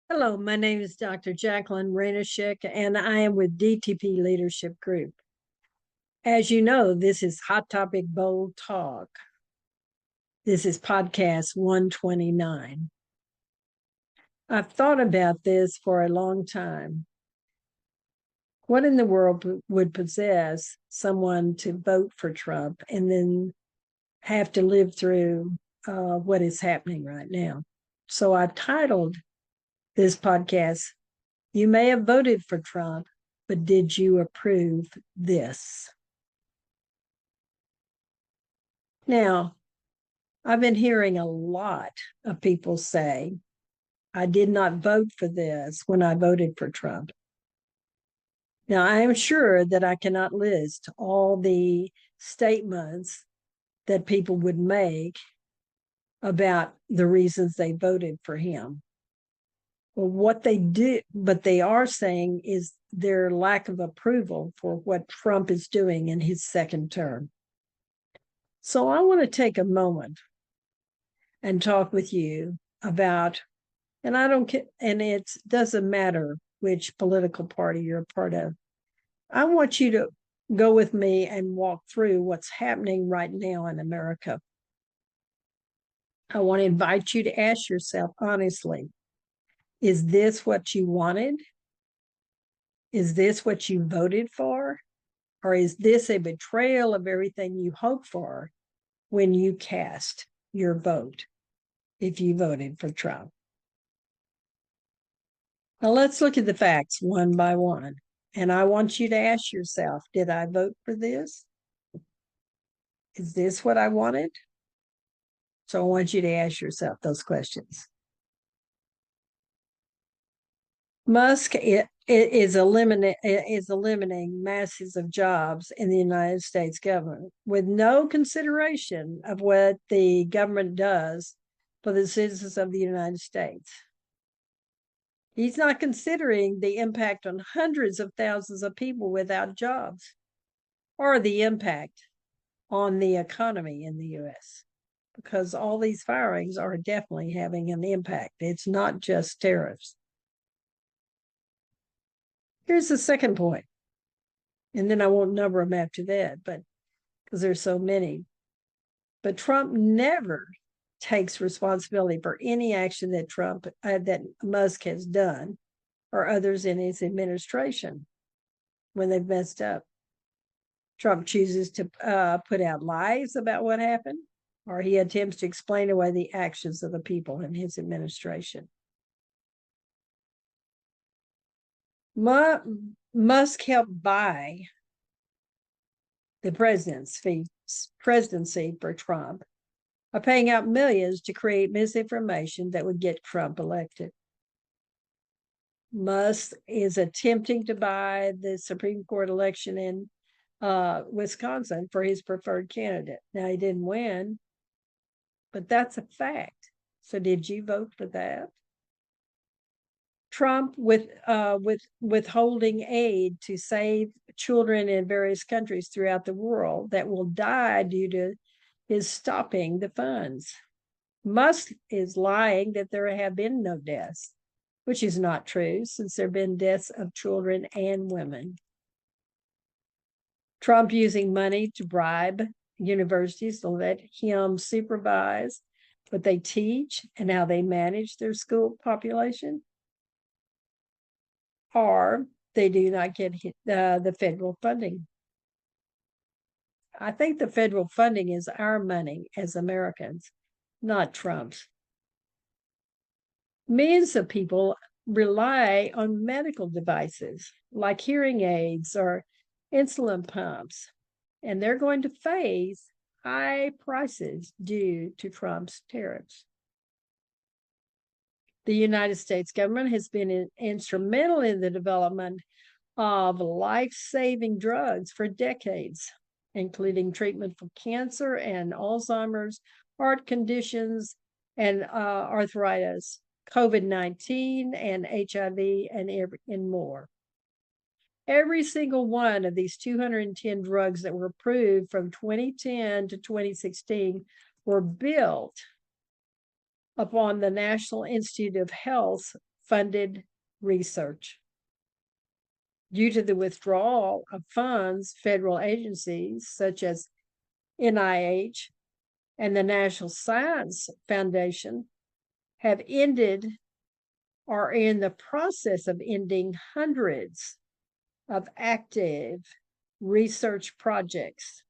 Hello, my name is Dr. Jackalyn Rainosek, and I am with DTP-Leadership Group. As you know, this is Hot Topic Bold Talk. This is podcast 129. I've thought about this for a long time. What in the world would possess someone to vote for Trump and then have to live through what is happening right now? So I've titled this podcast, "You May Have Voted for Trump, but did you approve this?" Now, I've been hearing a lot of people say, I did not vote for this when I voted for Trump. Now, I am sure that I cannot list all the statements that people would make about the reasons they voted for him. Well, what they do, but they are saying is their lack of approval for what Trump is doing in his second term. So I want to take a moment and talk with you about, and I don't care, and it doesn't matter which political party you're a part of. I want you to go with me and walk through what's happening right now in America. I want to invite you to ask yourself honestly, is this what you wanted? Is this what you voted for? Or is this a betrayal of everything you hoped for when you cast your vote if you voted for Trump? Now let's look at the facts one by one. And I want you to ask yourself, did I vote for this? Is this what I wanted? So I want you to ask yourself those questions. Musk is eliminating masses of jobs in the United States government with no consideration of what the government does for the citizens of the United States. He's not considering the impact on hundreds of thousands of people without jobs or the impact on the economy in the U.S., because all these firings are definitely having an impact. It's not just tariffs. Here's the second point, and then I won't number them after that, but because there's so many. But Trump never takes responsibility for any action that Musk has done or others in his administration when they've messed up. Trump chooses to put out lies about what happened, or he attempts to explain away the actions of the people in his administration. Musk helped buy the presidency for Trump by paying out millions to create misinformation that would get Trump elected. Musk is attempting to buy the Supreme Court election in Wisconsin for his preferred candidate. Now, he didn't win, but that's a fact. So did you vote for that? Trump withholding aid to save children in various countries throughout the world that will die due to his stopping the funds. Musk is lying that there have been no deaths, which is not true since there have been deaths of children and women. Trump using money to bribe universities to let him supervise what they teach and how they manage their school population, or they do not get the federal funding. I think the federal funding is our money as Americans, not Trump's. Millions of people rely on medical devices like hearing aids or insulin pumps, and they're going to face high prices due to Trump's tariffs. The United States government has been instrumental in the development of life-saving drugs for decades, including treatment for cancer and Alzheimer's, heart conditions, and arthritis, COVID-19 and HIV, and more. Every single one of these 210 drugs that were approved from 2010 to 2016 were built upon the National Institute of Health's funded research. Due to the withdrawal of funds, federal agencies such as NIH and the National Science Foundation have ended or are in the process of ending hundreds of active research projects,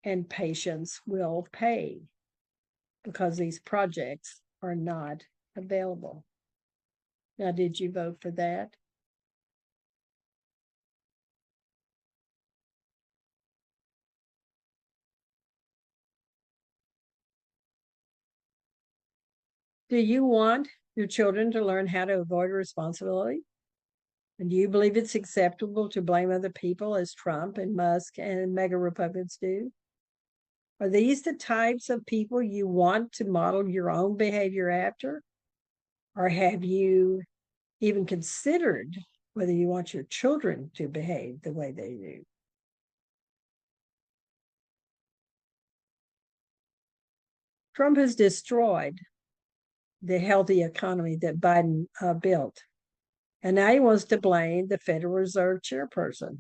and patients will pay because these projects are not available. Now, did you vote for that? Do you want your children to learn how to avoid responsibility? And do you believe it's acceptable to blame other people as Trump and Musk and mega Republicans do? Are these the types of people you want to model your own behavior after? Or have you even considered whether you want your children to behave the way they do? Trump has destroyed the healthy economy that Biden built. And now he wants to blame the Federal Reserve chairperson,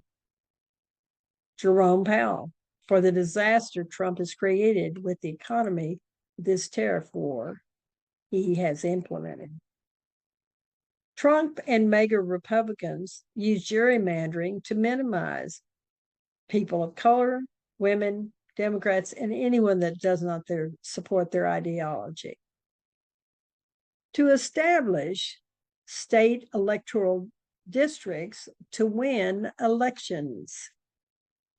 Jerome Powell, for the disaster Trump has created with the economy, this tariff war he has implemented. Trump and mega Republicans use gerrymandering to minimize people of color, women, Democrats, and anyone that does not support their ideology, to establish state electoral districts to win elections.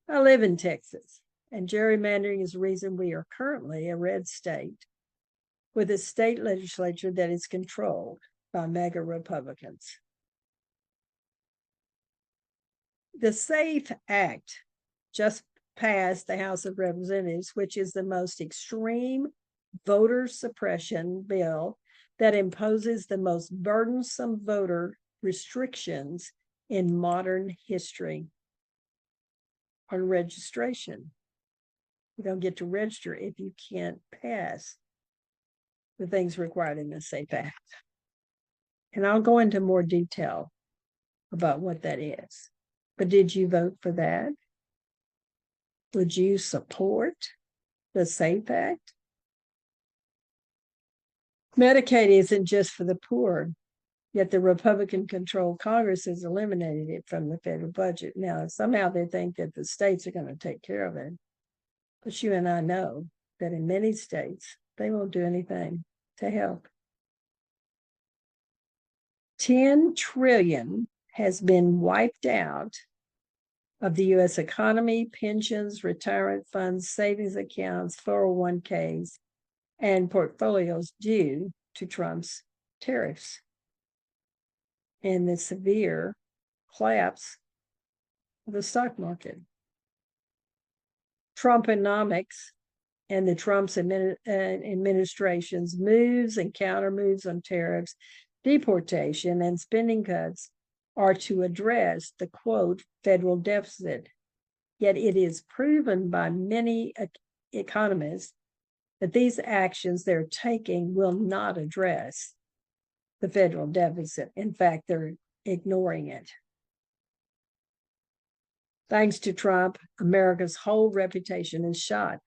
I live in Texas, and gerrymandering is the reason we are currently a red state with a state legislature that is controlled by mega Republicans. The SAFE Act just passed the House of Representatives, which is the most extreme voter suppression bill that imposes the most burdensome voter restrictions in modern history on registration. You don't get to register if you can't pass the things required in the SAFE Act. And I'll go into more detail about what that is. But did you vote for that? Would you support the SAFE Act? Medicaid isn't just for the poor, yet the Republican-controlled Congress has eliminated it from the federal budget. Now, somehow they think that the states are going to take care of it. But you and I know that in many states, they won't do anything to help. $10 trillion has been wiped out of the U.S. economy, pensions, retirement funds, savings accounts, 401ks, and portfolios due to Trump's tariffs and the severe collapse of the stock market. Trumponomics and the Trump's administration's moves and counter moves on tariffs, deportation, and spending cuts are to address the, quote, federal deficit. Yet it is proven by many economists that these actions they're taking will not address the federal deficit. In fact, they're ignoring it. Thanks to Trump, America's whole reputation is shot.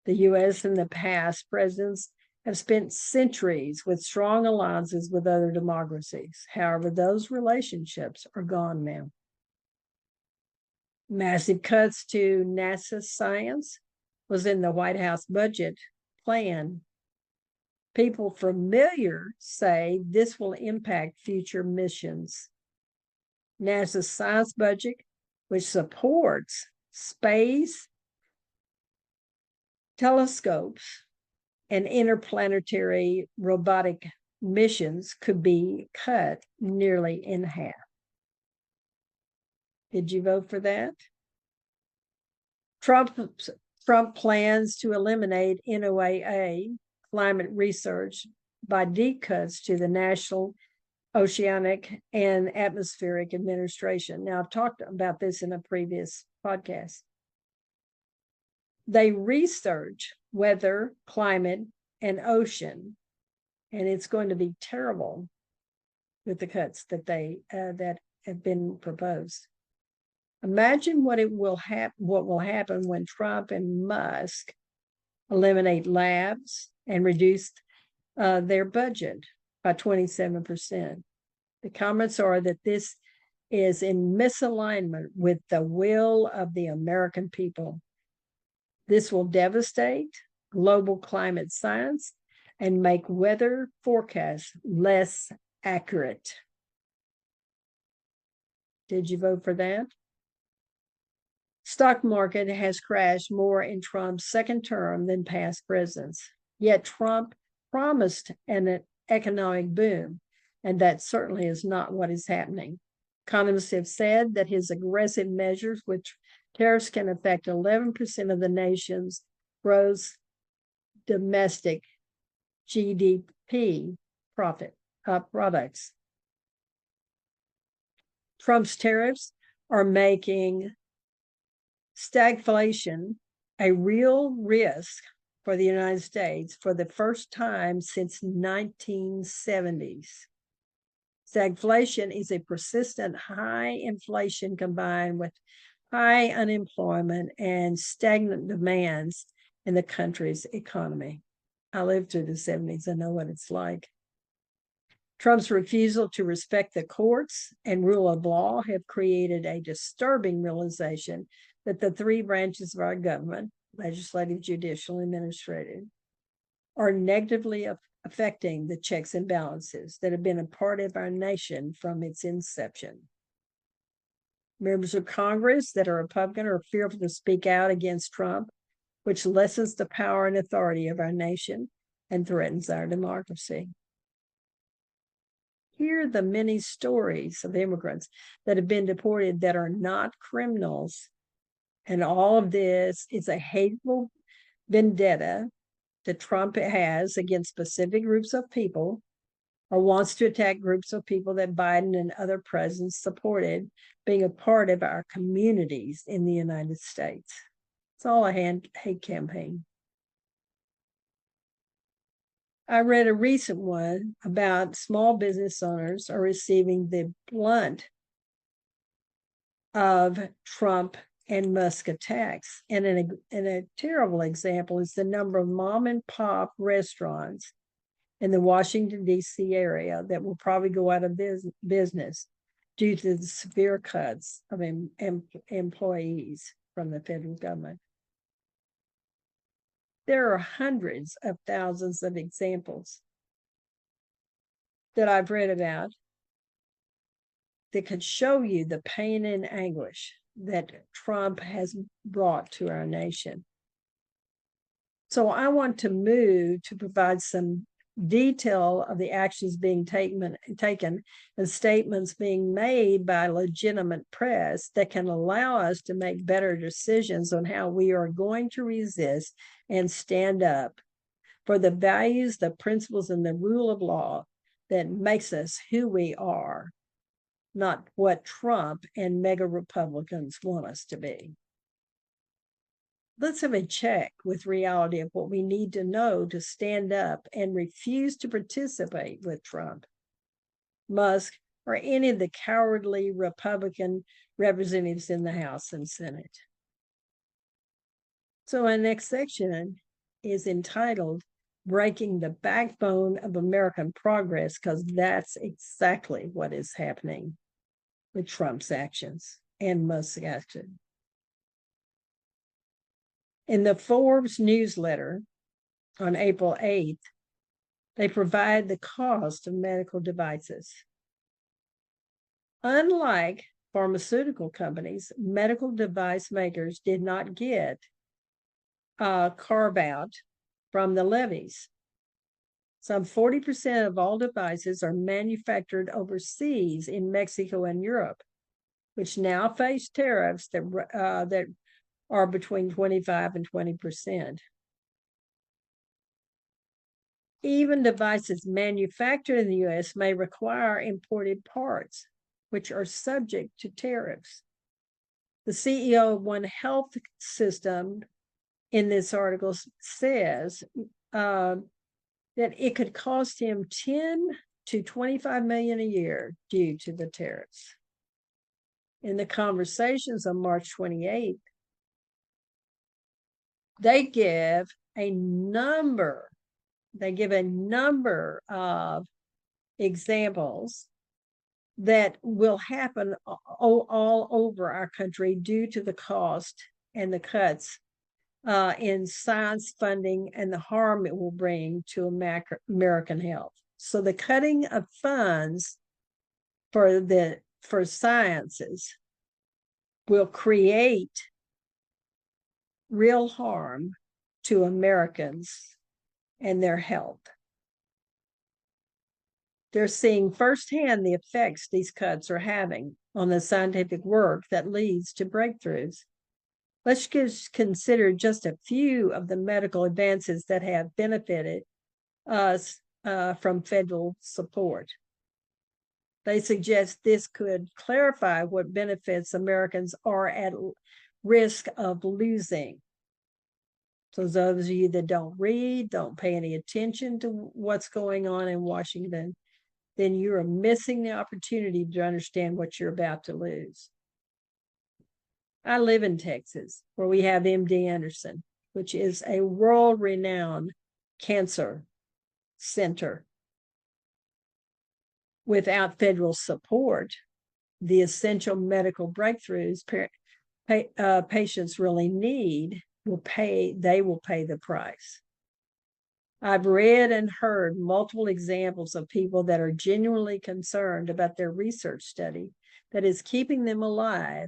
The U.S. and the past presidents have spent centuries with strong alliances with other democracies. However, those relationships are gone now. Massive cuts to NASA science was in the White House budget plan. People familiar say this will impact future missions. NASA's science budget, which supports space, telescopes, and interplanetary robotic missions, could be cut nearly in half. Did you vote for that? Trump plans to eliminate NOAA climate research by deep cuts to the National Oceanic and Atmospheric Administration. Now, I've talked about this in a previous podcast. They research weather, climate, and ocean, and it's going to be terrible with the cuts that that have been proposed. Imagine what will happen when Trump and Musk eliminate labs and reduce their budget by 27%. The comments are that this is in misalignment with the will of the American people. This will devastate global climate science and make weather forecasts less accurate. Did you vote for that? Stock market has crashed more in Trump's second term than past presidents. Yet Trump promised an economic boom, and that certainly is not what is happening. Economists have said that his aggressive measures, which tariffs can affect 11% of the nation's gross domestic GDP products. Trump's tariffs are making stagflation a real risk for the United States for the first time since 1970s. Stagflation is a persistent high inflation combined with high unemployment and stagnant demands in the country's economy. I lived through the 70s. I know what it's like. Trump's refusal to respect the courts and rule of law have created a disturbing realization that the three branches of our government, legislative, judicial, and administrative, are negatively affecting the checks and balances that have been a part of our nation from its inception. Members of Congress that are Republican are fearful to speak out against Trump, which lessens the power and authority of our nation and threatens our democracy. Hear the many stories of immigrants that have been deported that are not criminals. And all of this is a hateful vendetta that Trump has against specific groups of people, or wants to attack groups of people that Biden and other presidents supported being a part of our communities in the United States. It's all a hate campaign. I read a recent one about small business owners are receiving the blunt of Trump and Musk attacks. And a terrible example is the number of mom and pop restaurants in the Washington, D.C. area that will probably go out of business due to the severe cuts of employees from the federal government. There are hundreds of thousands of examples that I've read about that could show you the pain and anguish that Trump has brought to our nation. So I want to move to provide some detail of the actions being taken and statements being made by legitimate press that can allow us to make better decisions on how we are going to resist and stand up for the values, the principles, and the rule of law that makes us who we are, not what Trump and mega Republicans want us to be. Let's have a check with reality of what we need to know to stand up and refuse to participate with Trump, Musk, or any of the cowardly Republican representatives in the House and Senate. So my next section is entitled Breaking the Backbone of American Progress, because that's exactly what is happening with Trump's actions and Musk's action. In the Forbes newsletter on April 8th, they provide the cost of medical devices. Unlike pharmaceutical companies, medical device makers did not get a carve-out from the levies. Some 40% of all devices are manufactured overseas in Mexico and Europe, which now face tariffs that are between 25 and 20%. Even devices manufactured in the U.S. may require imported parts, which are subject to tariffs. The CEO of one health system in this article says that it could cost him $10 to 25 million a year due to the tariffs. In the conversations on March 28th, they give a number of examples that will happen all over our country due to the cost and the cuts in science funding and the harm it will bring to American health. So the cutting of funds for sciences will create real harm to Americans and their health. They're seeing firsthand the effects these cuts are having on the scientific work that leads to breakthroughs. Let's consider just a few of the medical advances that have benefited us from federal support. They suggest this could clarify what benefits Americans are at risk of losing. So those of you that don't read, don't pay any attention to what's going on in Washington, then you are missing the opportunity to understand what you're about to lose. I live in Texas, where we have MD Anderson, which is a world-renowned cancer center. Without federal support, the essential medical breakthroughs patients really need will pay the price. I've read and heard multiple examples of people that are genuinely concerned about their research study that is keeping them alive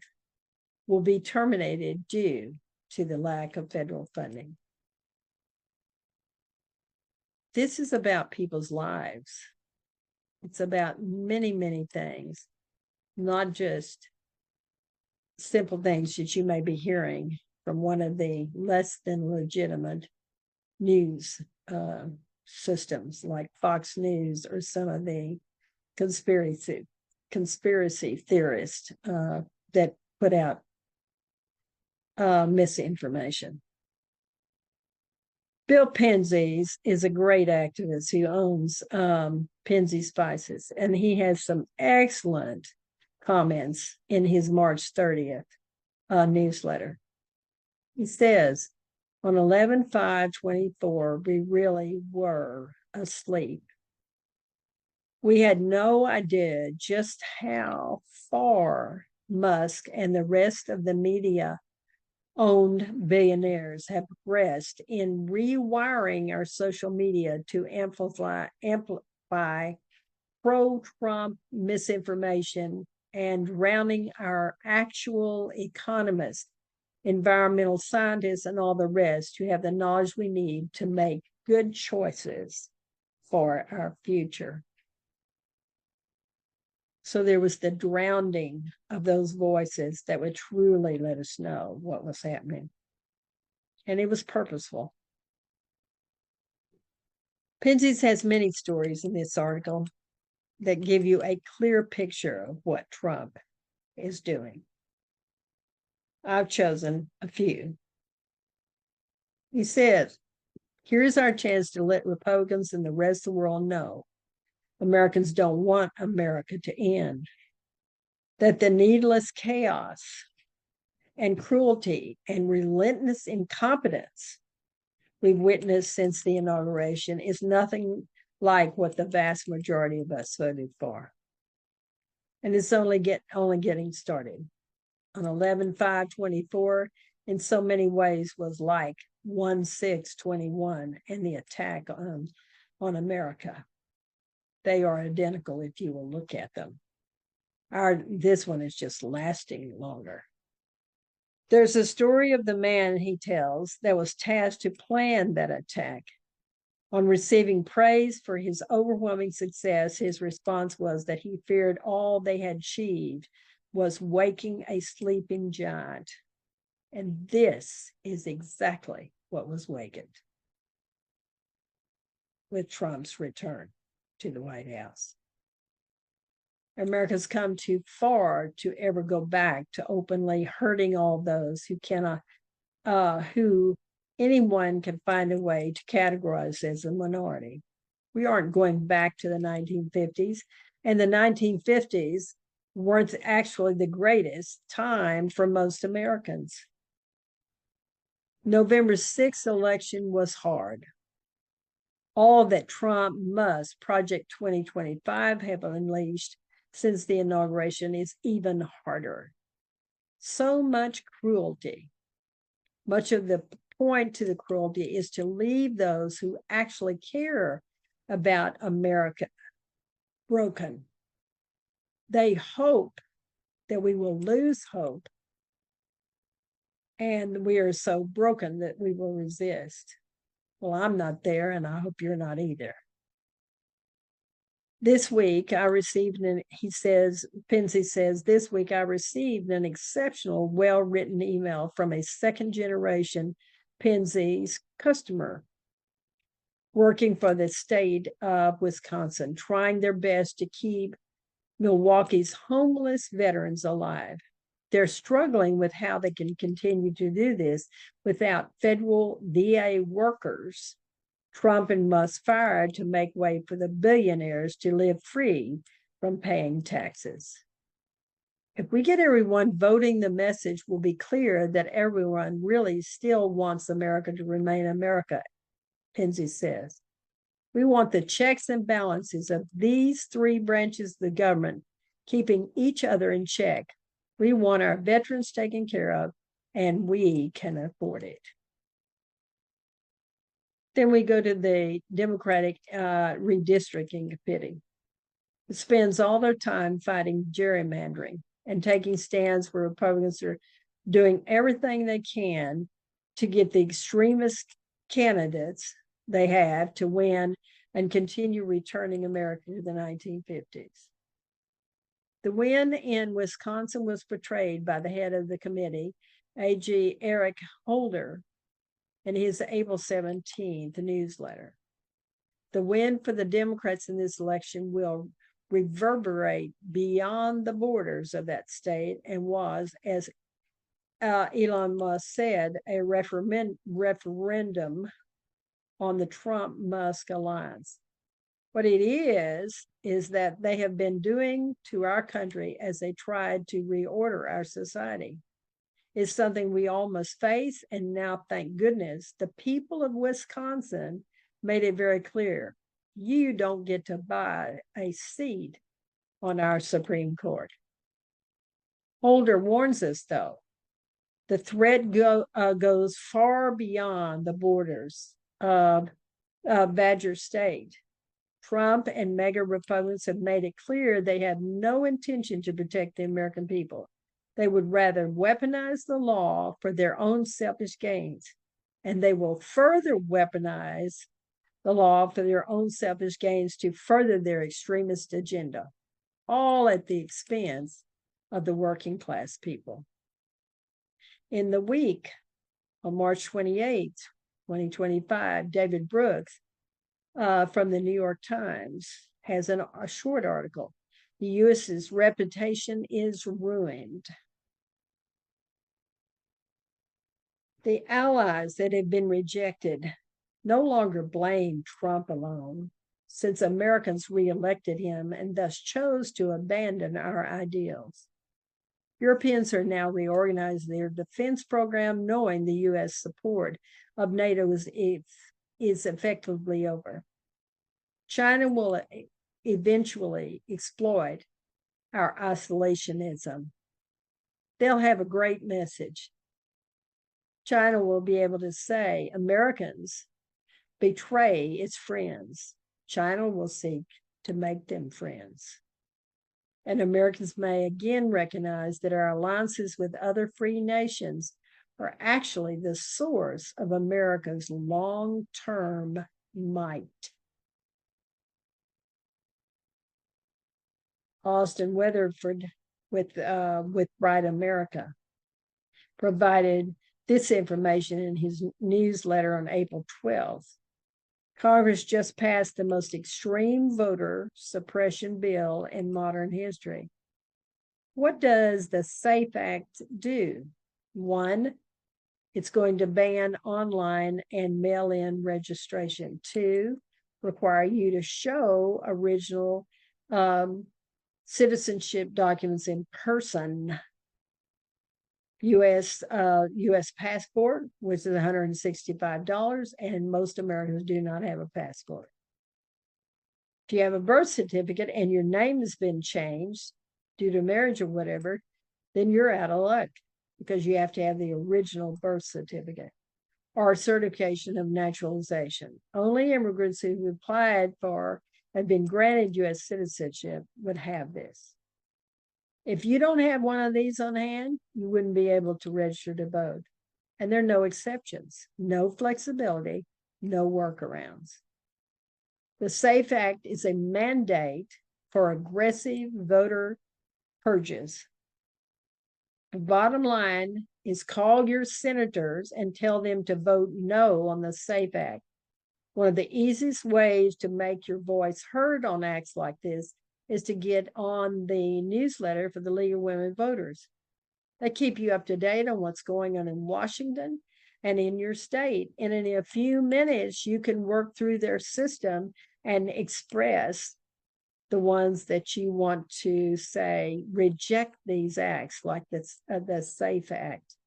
will be terminated due to the lack of federal funding. This is about people's lives. It's about many, many things, not just simple things that you may be hearing from one of the less than legitimate news systems like Fox News or some of the conspiracy theorists that put out misinformation. Bill Penzies is a great activist who owns Penzies Spices, and he has some excellent comments in his March 30th newsletter. He says, on 11/5/24, we really were asleep. We had no idea just how far Musk and the rest of the media-owned billionaires have progressed in rewiring our social media to amplify pro-Trump misinformation and drowning our actual economists, environmental scientists, and all the rest who have the knowledge we need to make good choices for our future. So there was the drowning of those voices that would truly let us know what was happening. And it was purposeful. Penzies has many stories in this article that give you a clear picture of what Trump is doing. I've chosen a few. He says, here's our chance to let Republicans and the rest of the world know Americans don't want America to end, that the needless chaos and cruelty and relentless incompetence we've witnessed since the inauguration is nothing like what the vast majority of us voted for. And it's only getting started. On 11/5/24, in so many ways was like 1/6/21 and the attack on America. They are identical if you will look at them. This one is just lasting longer. There's a story of the man, he tells, that was tasked to plan that attack. On receiving praise for his overwhelming success, his response was that he feared all they had achieved was waking a sleeping giant. And this is exactly what was wakened with Trump's return to the White House. America's come too far to ever go back to openly hurting all those who anyone can find a way to categorize as a minority. We aren't going back to the 1950s. And the 1950s weren't actually the greatest time for most Americans. November 6th election was hard. All that Trump, Musk, Project 2025 have unleashed since the inauguration is even harder. So much cruelty. Much of the point to the cruelty is to leave those who actually care about America broken. They hope that we will lose hope, and we are so broken that we will resist. Well, I'm not there, and I hope you're not either. This week, I received Penzie says, this week I received an exceptional, well-written email from a second-generation Penzie's customer working for the state of Wisconsin, trying their best to keep Milwaukee's homeless veterans alive. They're struggling with how they can continue to do this without federal VA workers Trump and Musk fired to make way for the billionaires to live free from paying taxes. If we get everyone voting, the message will be clear that everyone really still wants America to remain America, Penzie says. We want the checks and balances of these three branches of the government keeping each other in check. We want our veterans taken care of, and we can afford it. Then we go to the Democratic redistricting committee. It spends all their time fighting gerrymandering and taking stands where Republicans are doing everything they can to get the extremist candidates they have to win and continue returning America to the 1950s. The win in Wisconsin was portrayed by the head of the committee, AG Eric Holder, in his April 17th newsletter. The win for the Democrats in this election will reverberate beyond the borders of that state and was, as Elon Musk said, a referendum on the Trump-Musk alliance. What it is that they have been doing to our country as they tried to reorder our society. Is something we all must face, and now, thank goodness, the people of Wisconsin made it very clear. You don't get to buy a seat on our Supreme Court. Holder warns us, though, the threat goes far beyond the borders of Badger State. Trump and MAGA Republicans have made it clear they have no intention to protect the American people. They would rather weaponize the law for their own selfish gains, and they will further weaponize the law for their own selfish gains to further their extremist agenda, all at the expense of the working class people. In the week of March 28, 2025, David Brooks from the New York Times has a short article. The U.S.'s reputation is ruined. The allies that have been rejected no longer blame Trump alone, since Americans reelected him and thus chose to abandon our ideals. Europeans are now reorganizing their defense program, knowing the U.S. support of NATO is effectively over. China will eventually exploit our isolationism. They'll have a great message. China will be able to say Americans betray its friends. China will seek to make them friends. And Americans may again recognize that our alliances with other free nations are actually the source of America's long-term might. Austin Weatherford with Bright America provided this information in his newsletter on April 12th. Congress just passed the most extreme voter suppression bill in modern history. What does the SAFE Act do? 1, it's going to ban online and mail-in registration. 2, require you to show original citizenship documents in person. U.S. passport, which is $165, and most Americans do not have a passport. If you have a birth certificate and your name has been changed due to marriage or whatever, then you're out of luck because you have to have the original birth certificate or certification of naturalization. Only immigrants who applied for and been granted U.S. citizenship would have this. If you don't have one of these on hand, you wouldn't be able to register to vote. And there are no exceptions, no flexibility, no workarounds. The SAFE Act is a mandate for aggressive voter purges. The bottom line is call your senators and tell them to vote no on the SAFE Act. One of the easiest ways to make your voice heard on acts like this is to get on the newsletter for the League of Women Voters. They keep you up to date on what's going on in Washington and in your state. And in a few minutes, you can work through their system and express the ones that you want to say reject these acts, like the SAFE Act.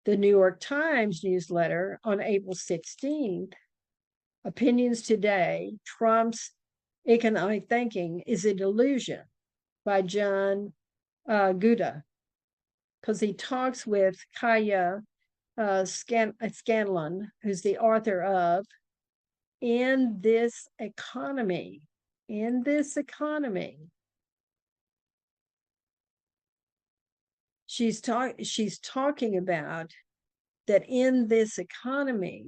The New York Times newsletter on April 16th, Opinions Today, Trump's Economic Thinking is a Delusion by John Gouda, because he talks with Kaya Scanlon, who's the author of In This Economy. In This Economy. She's talking about that in this economy,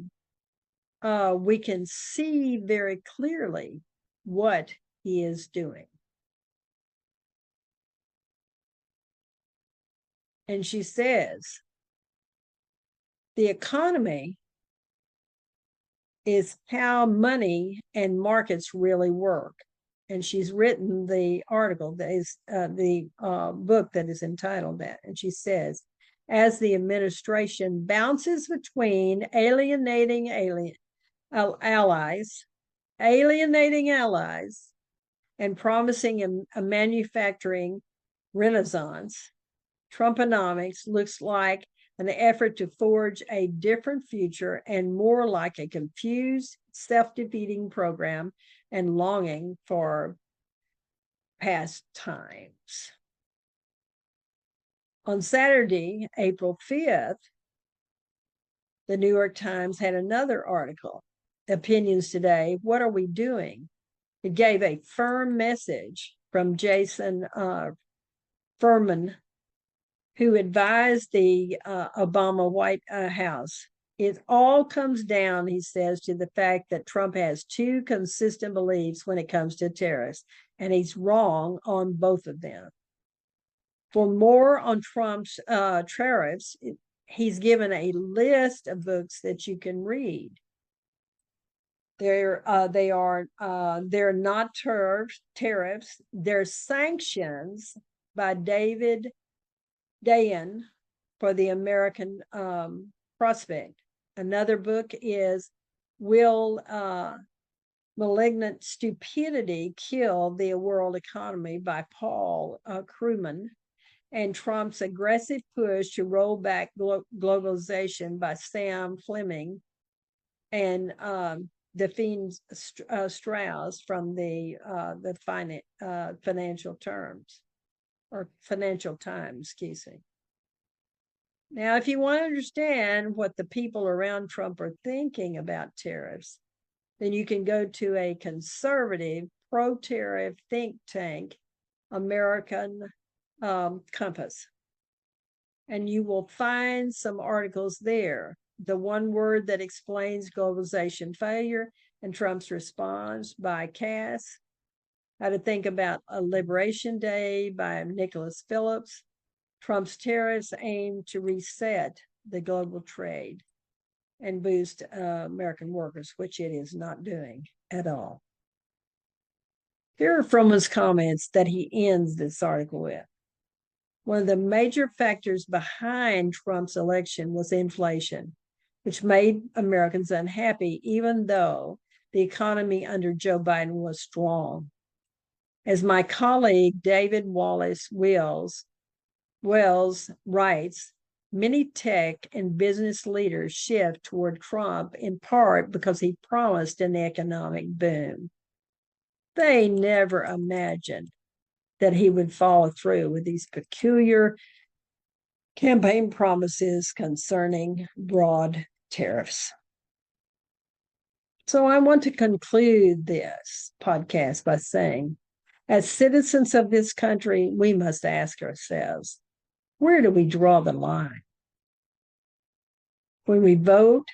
we can see very clearly what he is doing. And she says, the economy is how money and markets really work. And she's written the article that is the book that is entitled that. And she says, as the administration bounces between alienating allies, and promising a manufacturing renaissance, Trumponomics looks like an effort to forge a different future and more like a confused, self-defeating program and longing for past times. On Saturday, April 5th, the New York Times had another article, Opinions Today, What Are We Doing? It gave a firm message from Jason Furman, who advised the Obama White House. It all comes down, he says, to the fact that Trump has two consistent beliefs when it comes to tariffs, and he's wrong on both of them. For more on Trump's tariffs, he's given a list of books that you can read. They're not tariffs. They're sanctions by David Dayen for the American Prospect. Another book is Will Malignant Stupidity Kill the World Economy by Paul Krugman, and Trump's Aggressive Push to Roll Back Globalization by Sam Fleming, and Delphine Strauss from the Financial Times, excuse me. Now, if you want to understand what the people around Trump are thinking about tariffs, then you can go to a conservative, pro-tariff think tank, American Compass, and you will find some articles there. The One Word That Explains Globalization Failure and Trump's Response by Cass, How to Think About a Liberation Day by Nicholas Phillips, Trump's Tariffs Aim to Reset the Global Trade and Boost American Workers, which it is not doing at all. Here are from his comments that he ends this article with. One of the major factors behind Trump's election was inflation, which made Americans unhappy, even though the economy under Joe Biden was strong. As my colleague David Wallace Wells writes, many tech and business leaders shift toward Trump in part because he promised an economic boom. They never imagined that he would follow through with these peculiar campaign promises concerning broad tariffs. So I want to conclude this podcast by saying, as citizens of this country, we must ask ourselves, where do we draw the line? When we vote,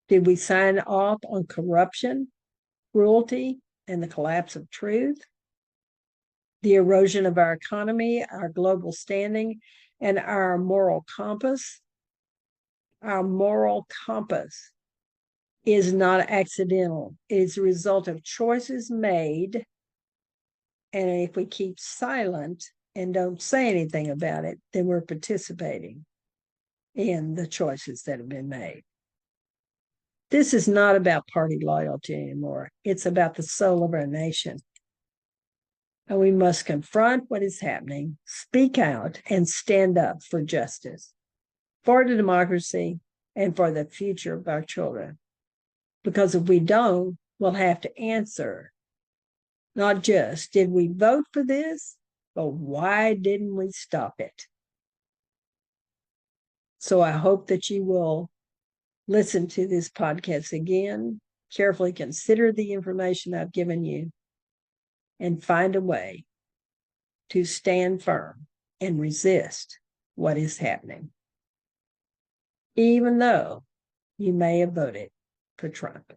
did we sign off on corruption, cruelty, and the collapse of truth? The erosion of our economy, our global standing, and our moral compass? Our moral compass is not accidental. It is a result of choices made. And if we keep silent and don't say anything about it, then we're participating in the choices that have been made. This is not about party loyalty anymore. It's about the soul of our nation. And we must confront what is happening, speak out, and stand up for justice, for the democracy, and for the future of our children. Because if we don't, we'll have to answer, not just, did we vote for this, but why didn't we stop it? So I hope that you will listen to this podcast again, carefully consider the information I've given you, and find a way to stand firm and resist what is happening, even though you may have voted for Trump.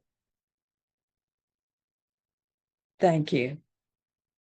Thank you.